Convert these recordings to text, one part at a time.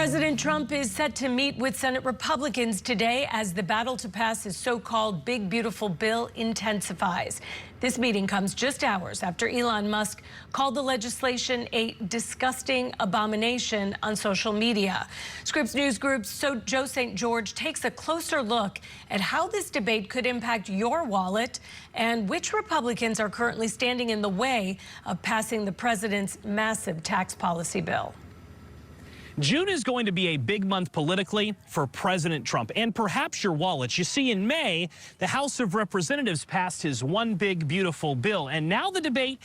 President Trump is set to meet with Senate Republicans today as the battle to pass his so-called big, beautiful bill intensifies. This meeting comes just hours after Elon Musk called the legislation a disgusting abomination on social media. Scripps News Group's Joe St. George takes a closer look at how this debate could impact your wallet and which Republicans are currently standing in the way of passing the president's massive tax policy bill. June is going to be a big month politically for President Trump and perhaps your wallets. You see, in May, the House of Representatives passed his one big, beautiful bill, and now the debate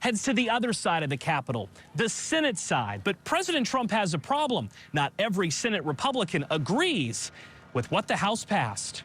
heads to the other side of the Capitol, the Senate side. But President Trump has a problem. Not every Senate Republican agrees with what the House passed.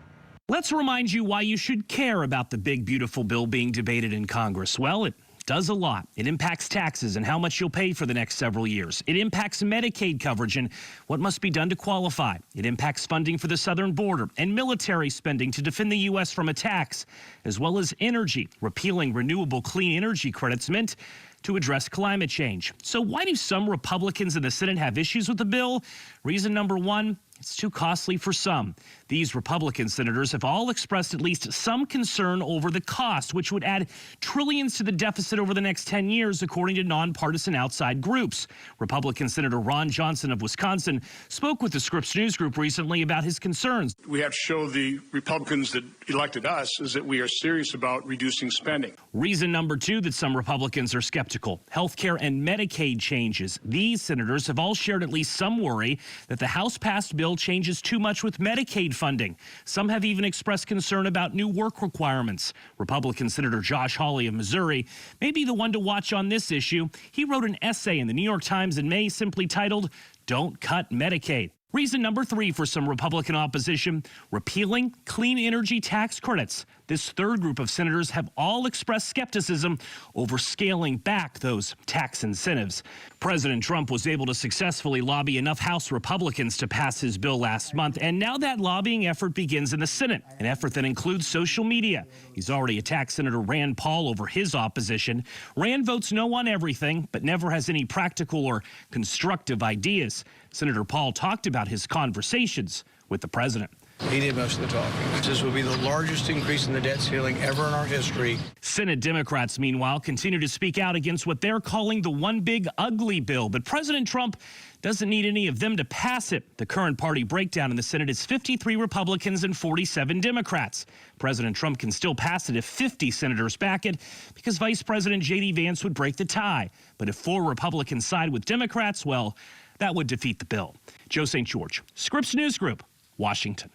Let's remind you why you should care about the big, beautiful bill being debated in Congress. Well, it does a lot. It impacts taxes and how much you'll pay for the next several years. It impacts Medicaid coverage and what must be done to qualify. It impacts funding for the southern border and military spending to defend the U.S. from attacks, as well as energy, repealing renewable clean energy credits meant to address climate change. So why do some Republicans in the Senate have issues with the bill? Reason number one, it's too costly for some. These Republican senators have all expressed at least some concern over the cost, which would add trillions to the deficit over the next 10 years, according to nonpartisan outside groups. Republican Senator Ron Johnson of Wisconsin spoke with the Scripps News Group recently about his concerns. We have to show the Republicans that elected us is that we are serious about reducing spending. Reason number two that some Republicans are skeptical, health care and Medicaid changes. These senators have all shared at least some worry that the House-passed bill changes too much with Medicaid funding. Some have even expressed concern about new work requirements. Republican Senator Josh Hawley of Missouri may be the one to watch on this issue. He wrote an essay in the New York Times in May simply titled, "Don't Cut Medicaid." Reason number three for some Republican opposition, repealing clean energy tax credits. This third group of senators have all expressed skepticism over scaling back those tax incentives. President Trump was able to successfully lobby enough House Republicans to pass his bill last month, and now that lobbying effort begins in the Senate, an effort that includes social media. He's already attacked Senator Rand Paul over his opposition. Rand votes no on everything, but never has any practical or constructive ideas. Senator Paul talked about his conversations with the president. He did most of the talking. This will be the largest increase in the debt ceiling ever in our history. Senate Democrats, meanwhile, continue to speak out against what they're calling the one big ugly bill. But President Trump doesn't need any of them to pass it. The current party breakdown in the Senate is 53 Republicans and 47 Democrats. President Trump can still pass it if 50 senators back it because Vice President J.D. Vance would break the tie. But if 4 Republicans side with Democrats, well, that would defeat the bill. Joe St. George, Scripps News Group, Washington.